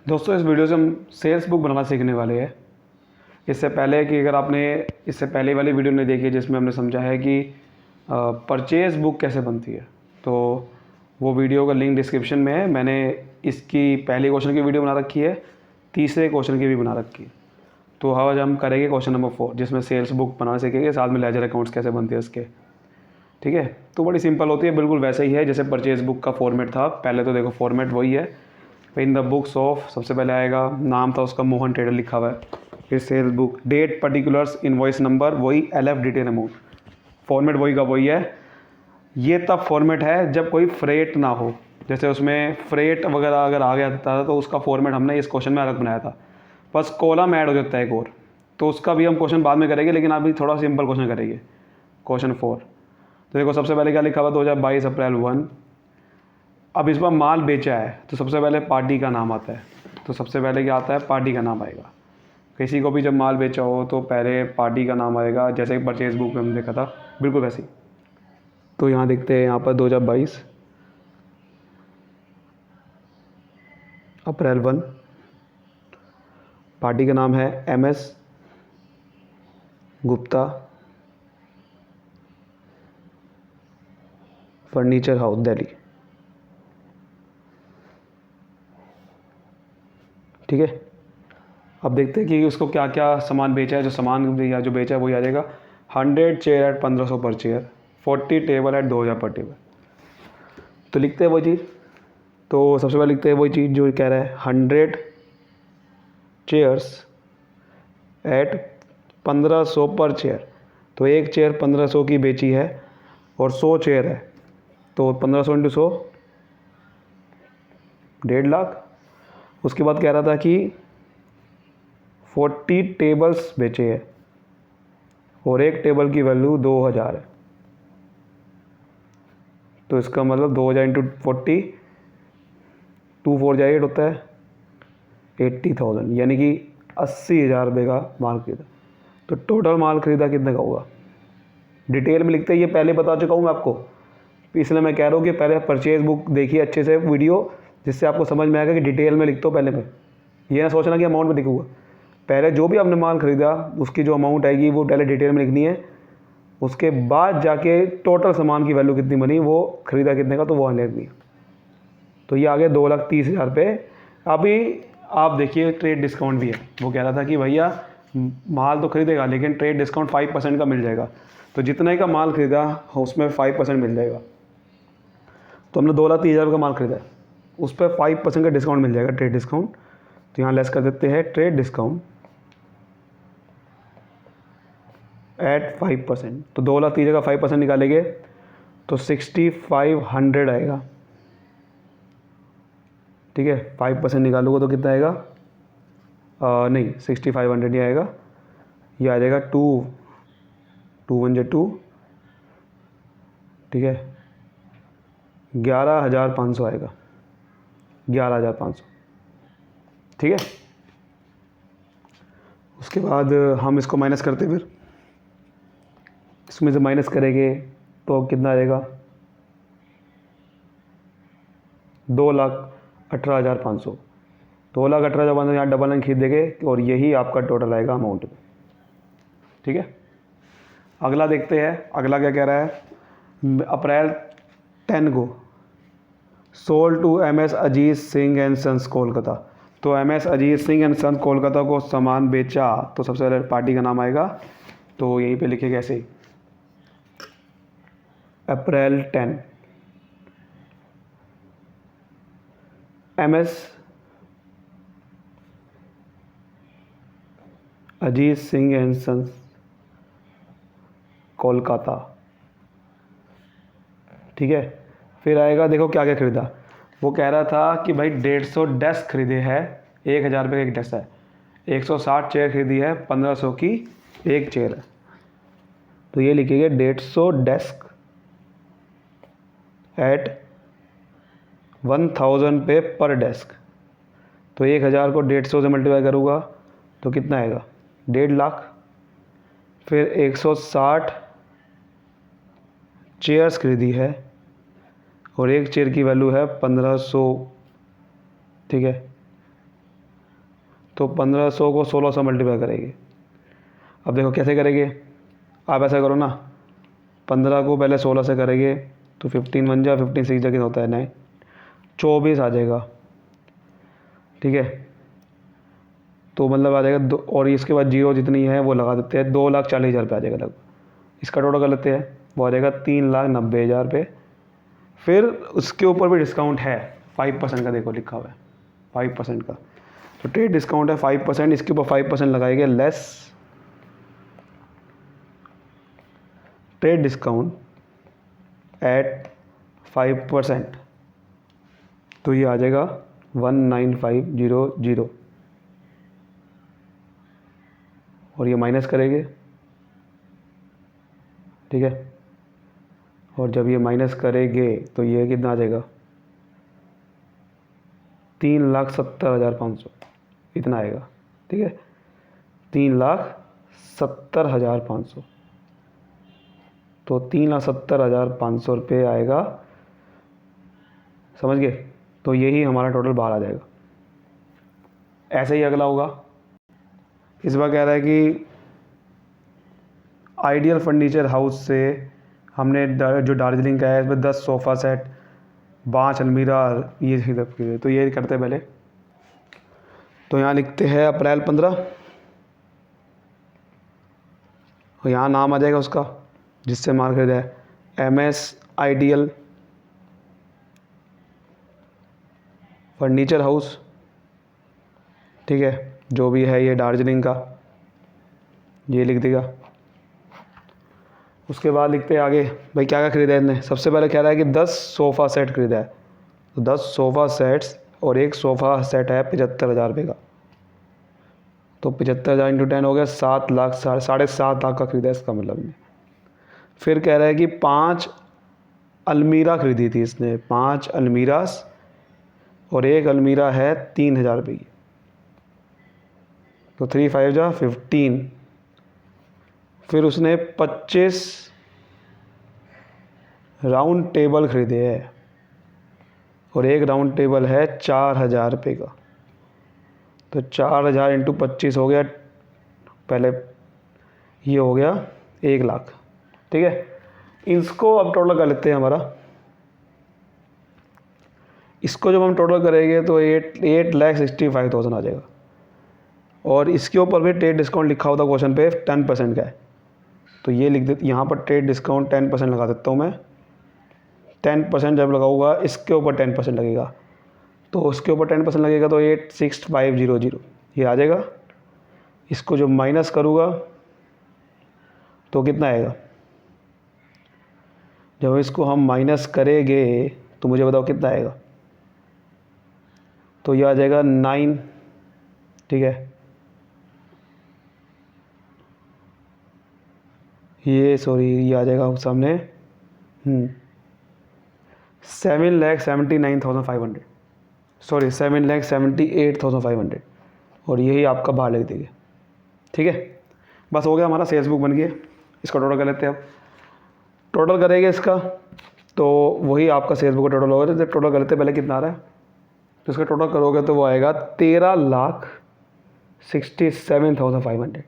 दोस्तों इस वीडियो से हम सेल्स बुक बनाना सीखने वाले हैं। इससे पहले कि अगर आपने इससे पहले वाली वीडियो नहीं देखी जिसमें हमने समझा है कि परचेज़ बुक कैसे बनती है, तो वो वीडियो का लिंक डिस्क्रिप्शन में है। मैंने इसकी पहले क्वेश्चन की वीडियो बना रखी है, तीसरे क्वेश्चन की भी बना रखी है। तो आज हम करेंगे क्वेश्चन नंबर 4 जिसमें सेल्स बुक बनाना सीखेंगे, साथ में लेजर अकाउंट्स कैसे बनते हैं इसके। ठीक है, तो बड़ी सिंपल होती है, बिल्कुल वैसे ही है जैसे परचेज़ बुक का फॉर्मेट था। पहले तो देखो फॉर्मेट वही है। इन द बुक्स ऑफ सबसे पहले आएगा, नाम था उसका मोहन ट्रेडर लिखा हुआ है। फिर sales book, date, particulars, invoice number, वही LF डिटेल अमाउंट। फॉर्मेट वही का वही है। ये तब फॉर्मेट है जब कोई फ्रेट ना हो, जैसे उसमें फ्रेट वगैरह अगर आ गया था तो उसका फॉर्मेट हमने इस क्वेश्चन में अलग बनाया था। बस कॉलम ऐड हो जाता है एक और, तो उसका भी हम क्वेश्चन बाद में करेंगे, लेकिन अभी थोड़ा सिंपल क्वेश्चन करेंगे। क्वेश्चन 4, तो देखो सबसे पहले क्या लिखा हुआ, 2022 अप्रैल 1। अब इस बार माल बेचा है तो सबसे पहले पार्टी का नाम आता है। तो सबसे पहले क्या आता है, पार्टी का नाम आएगा। किसी को भी जब माल बेचा हो तो पहले पार्टी का नाम आएगा, जैसे परचेज बुक में हमने देखा था, बिल्कुल वैसे ही। तो यहाँ देखते हैं, यहाँ पर 2022 अप्रैल 1, पार्टी का नाम है MS Gupta furniture house Delhi. ठीक है, अब देखते हैं कि उसको क्या क्या सामान बेचा है। जो सामान या जो बेचा है वही आ जाएगा। 100 चेयर एट 1500 पर चेयर, 40 टेबल एट 2000 पर टेबल। तो लिखते हैं वही चीज़। तो सबसे पहले लिखते हैं वही चीज़ जो कह रहा है, 100 चेयर्स एट 1500 पर चेयर। तो एक चेयर 1500 की बेची है और 100 चेयर है, तो 1500 इंटू 100, 1.5 लाख। उसके बाद कह रहा था कि 40 टेबल्स बेचे हैं और एक टेबल की वैल्यू 2000 है। तो इसका मतलब 2000 इंटू 40, 2 4 8 होता है 80,000, यानी कि 80,000 रुपये का माल खरीदा। तो टोटल माल खरीदा कितने का होगा, डिटेल में लिखते हैं। ये पहले बता चुका हूँ मैं आपको, इसलिए मैं कह रहा हूँ कि पहले परचेज बुक देखिए अच्छे से वीडियो, जिससे आपको समझ में आएगा कि डिटेल में लिखता हूँ पहले मैं। ये ना सोचना कि अमाउंट में लिखूँगा। पहले जो भी आपने माल ख़रीदा उसकी जो अमाउंट आएगी वो पहले डिटेल में लिखनी है। उसके बाद जाके टोटल सामान की वैल्यू कितनी बनी, वो ख़रीदा कितने का, तो वो लिखनी है। तो ये आ गया 2,30,000 रुपये। अभी आप देखिए ट्रेड डिस्काउंट भी है। वो कह रहा था कि भैया माल तो खरीदेगा लेकिन ट्रेड डिस्काउंट 5% का मिल जाएगा। तो जितने का माल खरीदा उसमें 5% मिल जाएगा। तो हमने 2,30,000 का माल खरीदा है, उस पर 5% का डिस्काउंट मिल जाएगा, ट्रेड डिस्काउंट। तो यहाँ लेस कर देते हैं, ट्रेड डिस्काउंट एट 5%। तो 2,30,000 का 5% निकालेंगे तो 6,500 आएगा। ठीक है, 5% निकालूंगा तो कितना आएगा, नहीं 6,500 नहीं आएगा, ये आ जाएगा 2 1 2। ठीक है, 11,500 आएगा, 11,500। ठीक है, उसके बाद हम इसको माइनस करते, फिर इसमें से माइनस करेंगे तो कितना आएगा, 2,18,500। 2,18,500 यहाँ डबल लाइन खींच देंगे और यही आपका टोटल आएगा अमाउंट में। ठीक है, अगला देखते हैं। अगला क्या कह रहा है, अप्रैल 10 को sold to MS Ajit Singh and sons Kolkata. तो MS Ajit Singh and sons Kolkata को सामान बेचा, तो सबसे पहले पार्टी का नाम आएगा। तो यहीं पे लिखेगा ऐसे ही, April 10 MS Ajit Singh and sons Kolkata. ठीक है, फिर आएगा, देखो क्या क्या खरीदा। वो कह रहा था कि भाई 150 डेस्क खरीदे हैं, 1,000 रुपये का एक डेस्क है। 160 चेयर खरीदी है, 1500 की एक चेयर है। तो ये लिखेंगे 150 डेस्क एट 1,000 पे पर डेस्क। तो 1,000 को 150 से मल्टीप्लाई करूँगा तो कितना आएगा, 1.5 लाख। फिर 160 चेयर्स खरीदी है और एक चेयर की वैल्यू है 1500। ठीक है, तो 1500 को 1600 मल्टीप्लाई करेंगे। अब देखो कैसे करेंगे, आप ऐसा करो ना, 15 को पहले 16 से करेंगे तो 15 बन जाए, 15 6 जगह होता है 9, 24 आ जाएगा, ठीक है। तो मतलब आ जाएगा दो, और इसके बाद जीरो जितनी है वो लगा देते हैं, 2,40,000 रुपये आ जाएगा लगभग। इसका टोटल कर लेते हैं, वो आ जाएगा 3,90,000 रुपये। फिर उसके ऊपर भी डिस्काउंट है 5% का, देखो लिखा हुआ है 5% का। तो ट्रेड डिस्काउंट है 5%, इसके ऊपर 5% लगाएंगे लेस ट्रेड डिस्काउंट एट 5%, तो ये आ जाएगा 19500, और ये माइनस करेंगे, ठीक है। और जब ये माइनस करेंगे तो ये कितना आ जाएगा, 3,70,500 इतना आएगा, ठीक है। 3,70,500, तो 3,70,500 रुपये आएगा, समझ गए। तो यही हमारा टोटल बाहर आ जाएगा। ऐसे ही अगला होगा, इस बार कह रहा है कि आइडियल फर्नीचर हाउस से हमने जो दार्जिलिंग का है इसमें 10 सोफ़ा सेट, 5 अलमीरा, ये सब के। तो ये करते हैं पहले, तो यहाँ लिखते हैं अप्रैल 15, और यहाँ नाम आ जाएगा उसका जिससे माल खरीदा है, MS आइडियल फर्नीचर हाउस, ठीक है। जो भी है ये दार्जिलिंग का, ये लिख देगा। उसके बाद लिखते हैं आगे, भाई क्या क्या खरीदा है इसने। सबसे पहले कह रहा है कि 10 सोफ़ा सेट खरीदा है, तो 10 सोफ़ा सेट्स, और एक सोफ़ा सेट है 75,000 रुपये का, तो 75,000 इंटू 10 हो गया 7 लाख, 7.5 लाख का खरीदा है इसका मतलब ने। फिर कह रहा है कि 5 अलमीरा खरीदी थी इसने, 5 अलमीरास, और एक अलमीरा है 3,000 रुपये की, तो 3 5 जा 15। फिर उसने 25 राउंड टेबल खरीदे हैं, और एक राउंड टेबल है 4,000 रुपये का, तो 4,000 इंटू 25 हो गया, पहले ये हो गया 1 लाख, ठीक है। इसको अब टोटल कर लेते हैं हमारा, इसको जब हम टोटल करेंगे तो 8,65,000 आ जाएगा। और इसके ऊपर भी ट्रेड डिस्काउंट लिखा होता क्वेश्चन पे 10% का है, तो ये लिख देते, यहाँ पर ट्रेड डिस्काउंट 10% लगा देता हूँ मैं। 10% जब लगाऊंगा इसके ऊपर 10% लगेगा, तो उसके ऊपर 10% लगेगा तो 8,65,000 ये आ जाएगा। इसको जब माइनस करूँगा तो कितना आएगा, जब इसको हम माइनस करेंगे तो मुझे बताओ कितना आएगा, तो ये आ जाएगा 9, ठीक है। ये ये आ जाएगा सामने 7,79,500, 7,78,500, और यही आपका बाहर लिख देंगे, ठीक है। बस हो गया, हमारा सेल्स बुक बन गया। इसका टोटल कर लेते हैं। अब टोटल करेंगे इसका, तो वही आपका सेल्स बुक का टोटल होगा। जब टोटल कर लेते हैं, पहले कितना आ रहा है, तो इसका टोटल करोगे तो वो आएगा 13,67,500,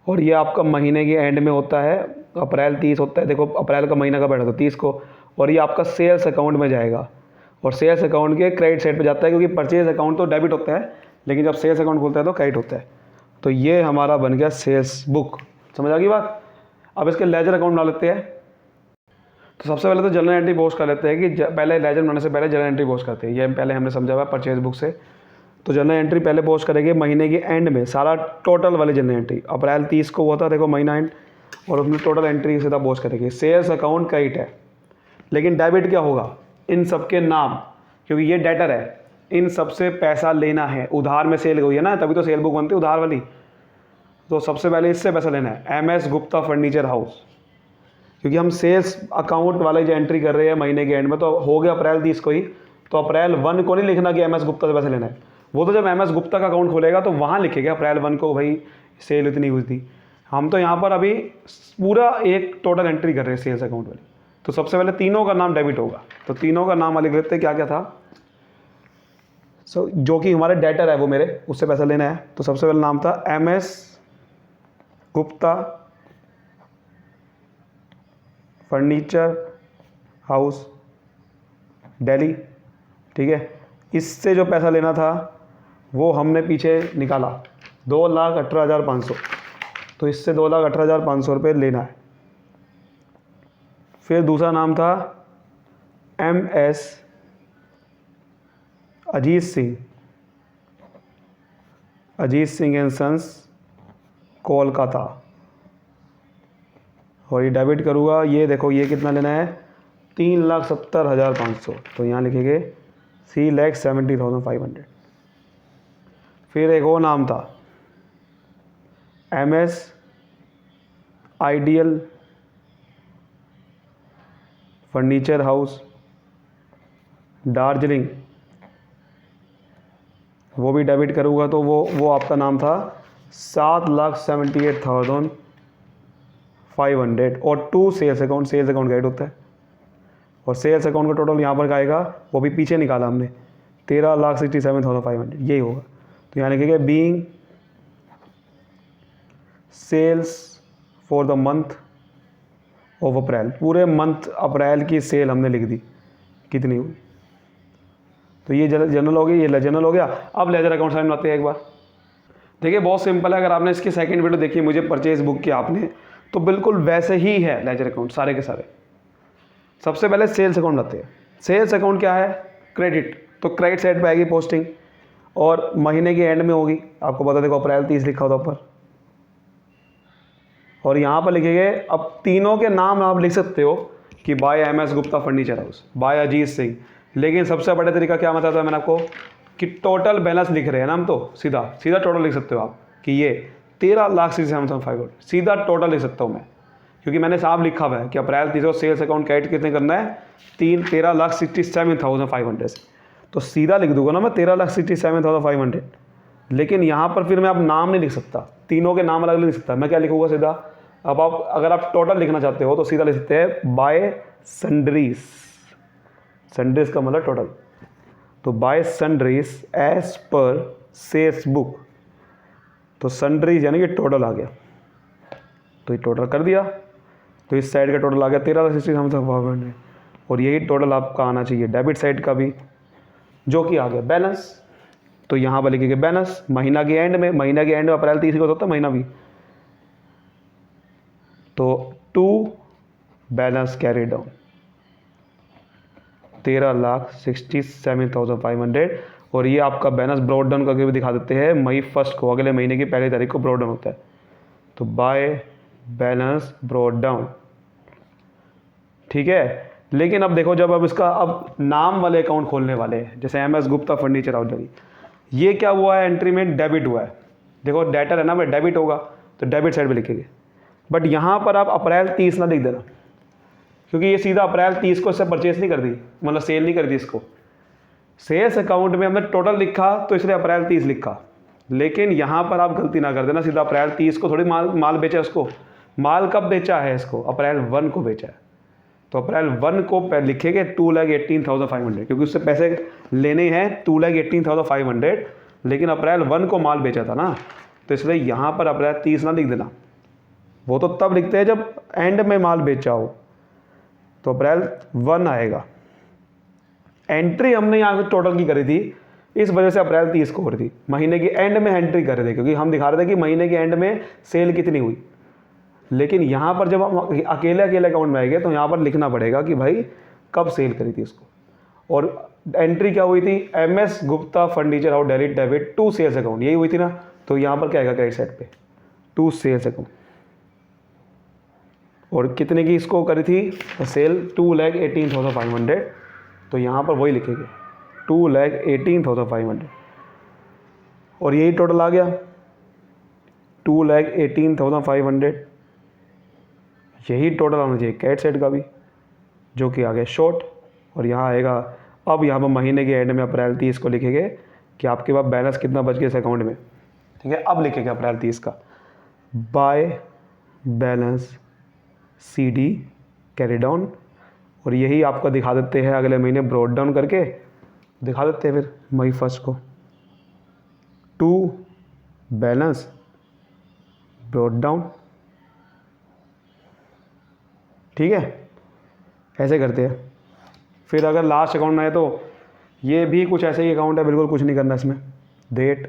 और ये आपका महीने के एंड में होता है, अप्रैल 30 होता है। देखो अप्रैल का महीना का बैठा था 30 को, और ये आपका सेल्स अकाउंट में जाएगा, और सेल्स अकाउंट के क्रेडिट साइड पे जाता है, क्योंकि परचेज अकाउंट तो डेबिट होता है, लेकिन जब सेल्स अकाउंट खुलता है तो क्रेडिट होता है। तो ये हमारा बन गया सेल्स बुक, समझ आ गई बात। अब इसके लेजर अकाउंट बना लेते हैं। तो सबसे पहले तो जर्नल एंट्री पोस्ट कर लेते हैं कि पहले लेजर बनाने से पहले जर्नल एंट्री पोस्ट करते हैं। ये पहले हमने समझा हुआ परचेज बुक से। तो जर्नल एंट्री पहले पोस्ट करेंगे महीने के एंड में, सारा टोटल वाली जर्नल एंट्री। अप्रैल 30 को हुआ था, देखो महीना एंड, और उसमें टोटल एंट्री सीधा पोस्ट करेंगे। सेल्स अकाउंट क्रेडिट है, लेकिन डेबिट क्या होगा, इन सबके नाम, क्योंकि ये डेटर है, इन सबसे पैसा लेना है। उधार में सेल हुई है ना, तभी तो सेल बुक बनती है उधार वाली। तो सबसे पहले इससे पैसा लेना है, MS गुप्ता फर्नीचर हाउस, क्योंकि हम सेल्स अकाउंट वाले जो एंट्री कर रहे हैं महीने के एंड में, तो हो गया अप्रैल 30 को ही। तो अप्रैल 1 को नहीं लिखना कि MS गुप्ता से पैसा लेना है, वो तो जब MS गुप्ता का अकाउंट खोलेगा तो वहाँ लिखेगा अप्रैल 1 को भाई सेल इतनी हुई थी। हम तो यहाँ पर अभी पूरा एक टोटल एंट्री कर रहे हैं सेल्स अकाउंट वाली। तो सबसे पहले तीनों का नाम डेबिट होगा, तो तीनों का नाम लिख लेते हैं। क्या क्या था, जो कि हमारे डेटर है वो मेरे, उससे पैसा लेना है। तो सबसे पहले नाम था MS Gupta furniture house Delhi, ठीक है। इससे जो पैसा लेना था वो हमने पीछे निकाला 2,18,500, तो इससे 2,18,500 रुपये लेना है। फिर दूसरा नाम था MS Ajit Singh and sons Kolkata, और ये डेबिट करूँगा। ये देखो ये कितना लेना है 3,70,500, तो यहाँ लिखेंगे 3,70,500। फिर एक और नाम था MS ideal furniture house Darjeeling, वो भी डेबिट करूँगा तो वो आपका नाम था 7,78,500 और टू सेल्स अकाउंट गाइड होता है। और सेल्स अकाउंट का टोटल यहाँ पर आएगा, वो भी पीछे निकाला हमने 13,67,500, यही होगा। तो यहाँ लिखेंगे being sales for the month of April, पूरे मंथ अप्रैल की सेल हमने लिख दी कितनी हुई। तो ये जनरल हो गई, ये जनरल हो गया। अब लेजर अकाउंट साइड बनाते हैं एक बार। देखिए बहुत सिंपल है, अगर आपने इसकी सेकंड वीडियो देखी मुझे परचेज बुक की आपने, तो बिल्कुल वैसे ही है लेजर अकाउंट सारे के सारे। सबसे पहले सेल्स अकाउंट बनाते हैं। सेल्स अकाउंट क्या है? क्रेडिट, तो क्रेडिट साइड पे आएगी पोस्टिंग और महीने के एंड में होगी। आपको पता देखो अप्रैल 30 लिखा होता ऊपर, और यहाँ पर लिखेंगे। अब तीनों के नाम आप लिख सकते हो कि by MS Gupta furniture house, by Ajit Singh, लेकिन सबसे बड़ा तरीका क्या बताया था मैंने आपको कि टोटल बैलेंस लिख रहे हैं ना हम, तो सीधा टोटल लिख सकते हो आप कि ये 13,67,500 सीधा टोटल लिख सकता हूँ मैं, क्योंकि मैंने साफ लिखा हुआ है कि अप्रैल 30 को सेल्स अकाउंट क्रेडिट कितने करना है 13,67,500 से, तो सीधा लिख दूंगा ना मैं 13,67,500। लेकिन यहाँ पर फिर मैं अब नाम नहीं लिख सकता, तीनों के नाम अलग लिख सकता। मैं क्या लिखूंगा सीधा, अब आप अगर आप टोटल लिखना चाहते हो तो सीधा लिख सकते हैं बाय सन्ड्रीज, सन्ड्रीज का मतलब टोटल, तो by sundries as per sales book, तो सन्ड्रीज यानी कि टोटल आ गया, तो ये टोटल कर दिया। तो इस साइड का टोटल आ गया 13,67,500, और यही टोटल आपका आना चाहिए डेबिट साइड का भी, जो कि आ गया बैलेंस। तो यहाँ पर लिखेंगे बैलेंस महीना के एंड में, अप्रैल 30 को होता है महीना भी, तो टू बैलेंस कैरी डाउन 13,67,500, और ये आपका बैलेंस ब्रॉड डाउन करके भी दिखा देते हैं मई 1 को, अगले महीने की पहली तारीख को ब्रॉड डाउन होता है। तो बाय बैलेंस ब्रॉड डाउन, ठीक है। लेकिन अब देखो जब अब इसका अब नाम वाले अकाउंट खोलने वाले हैं, जैसे MS गुप्ता फर्नीचर हाउस, ये क्या हुआ है एंट्री में डेबिट हुआ है। देखो डेटर है ना भाई, डेबिट होगा तो डेबिट साइड पे लिखेंगे, बट यहाँ पर आप अप्रैल 30 ना लिख देना, क्योंकि ये सीधा अप्रैल 30 को इससे परचेस नहीं कर दी, मतलब सेल नहीं कर दी इसको। सेल्स अकाउंट में हमने टोटल लिखा तो इसलिए अप्रैल 30 लिखा, लेकिन यहाँ पर आप गलती ना कर देना, सीधा अप्रैल 30 को थोड़ी माल बेचा उसको। माल कब बेचा है इसको? अप्रैल 1 को बेचा है, तो अप्रैल 1 को लिखेंगे 2,18,500, क्योंकि उससे पैसे लेने हैं 2,18,500, लेकिन अप्रैल 1 को माल बेचा था ना, तो इसलिए यहाँ पर अप्रैल 30 ना लिख देना, वो तो तब लिखते हैं जब एंड में माल बेचा हो, तो अप्रैल 1 आएगा। एंट्री हमने यहाँ से टोटल की करी थी, इस वजह से अप्रैल 30 को हो रही थी, महीने के एंड में एंट्री कर रहे थे, क्योंकि हम दिखा रहे थे कि महीने के एंड में सेल कितनी हुई। लेकिन यहाँ पर जब हम अकेले अकाउंट में आएंगे तो यहाँ पर लिखना पड़ेगा कि भाई कब सेल करी थी इसको, और एंट्री क्या हुई थी MS Gupta furniture house Delhi debit to sales account, यही हुई थी ना। तो यहाँ पर क्या आएगा क्रेडिट साइड पे टू सेल्स अकाउंट, और कितने की इसको करी थी सेल 2,18,500, तो यहाँ पर वही लिखेंगे 2,18,500, और यही टोटल आ गया 2,18,500, यही टोटल आना चाहिए कैट सेट का भी, जो कि आ गया शॉर्ट। और यहाँ आएगा, अब यहाँ पर महीने के एंड में अप्रैल 30 को लिखेंगे कि आपके पास बैलेंस कितना बच गया इस अकाउंट में, ठीक है। अब लिखेंगे अप्रैल 30 का by balance CD carry down, और यही आपको दिखा देते हैं अगले महीने ब्रॉड डाउन करके दिखा देते हैं फिर मई 1 को। To balance brought down. ठीक है, ऐसे करते हैं। फिर अगर लास्ट अकाउंट में आए तो ये भी कुछ ऐसे ही अकाउंट है, बिल्कुल कुछ नहीं करना इसमें। डेट,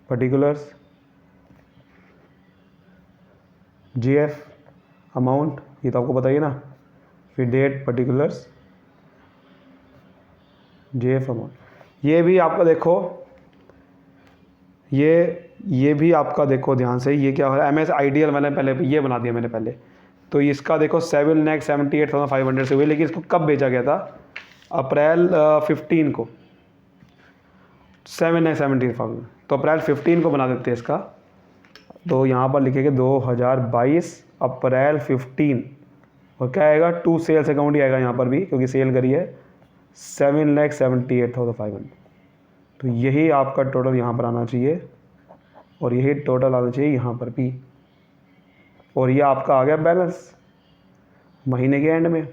पर्टिकुलर्स, जीएफ, अमाउंट, ये तो आपको बताइए ना। फिर डेट, पर्टिकुलर्स, जीएफ, अमाउंट। ये भी आपका देखो, ये भी आपका देखो ध्यान से, ये क्या हो रहा है, MS आइडियल मैंने पहले ये बना दिया मैंने पहले। तो इसका देखो 7,78,500 से हुई, लेकिन इसको कब बेचा गया था? अप्रैल 15 को, 7,75,000। तो अप्रैल 15 को बना देते हैं इसका। तो यहाँ पर लिखेंगे 2022 अप्रैल 15, और क्या आएगा? 2 सेल्स अकाउंट ही आएगा यहाँ पर भी, क्योंकि सेल करी है 7,78,500। तो यही आपका टोटल यहाँ पर आना चाहिए, और यही टोटल आना चाहिए यहाँ पर भी। और ये आपका आ गया बैलेंस महीने के एंड में।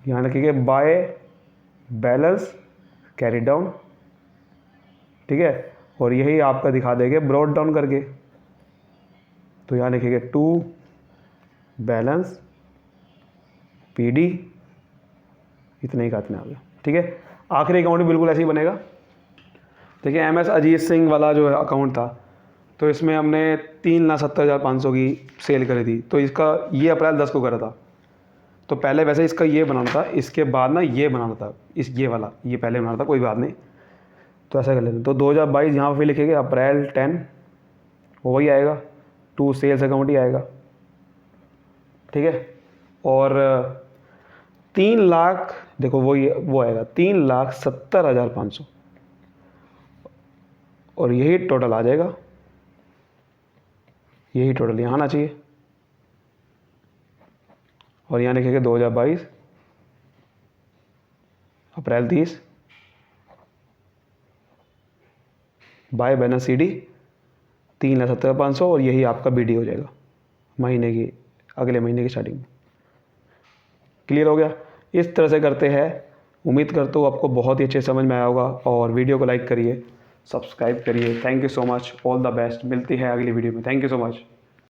यहाँ लिखिए बाय बैलेंस कैरी डाउन। ठीक है, और यही आपका दिखा देंगे ब्रॉट डाउन करके। तो यहाँ लिखेंगे टू बैलेंस PD, इतना ही काटना आ गया। ठीक है, आखिरी अकाउंट भी बिल्कुल ऐसे ही बनेगा। देखिए MS अजीत सिंह वाला जो अकाउंट था, तो इसमें हमने 3,70,500 की सेल करी थी। तो इसका ये अप्रैल 10 को करा था। तो पहले वैसे इसका ये बनाना था, इसके बाद ना ये बनाना था, ये वाला ये पहले बनाना था, कोई बात नहीं। तो ऐसा कर लेते हैं। तो 2022 यहाँ पर लिखेंगे अप्रैल 10, वही आएगा, 2 सेल्स अकाउंट ही आएगा। ठीक है, और 3 लाख देखो वो आएगा 3,70,500, और यही टोटल आ जाएगा, यही टोटल यहाँ आना चाहिए। और यहाँ लिखेंगे 2022 अप्रैल 30 बाय बैलेंस CD 3,70,500, और यही आपका BD हो जाएगा महीने की, अगले महीने की स्टार्टिंग में। क्लियर हो गया? इस तरह से करते हैं। उम्मीद करता हूँ आपको बहुत ही अच्छे समझ में आया होगा, और वीडियो को लाइक करिए, सब्सक्राइब करिए। Thank you so much, all the best. मिलती है अगली वीडियो में। Thank you so much.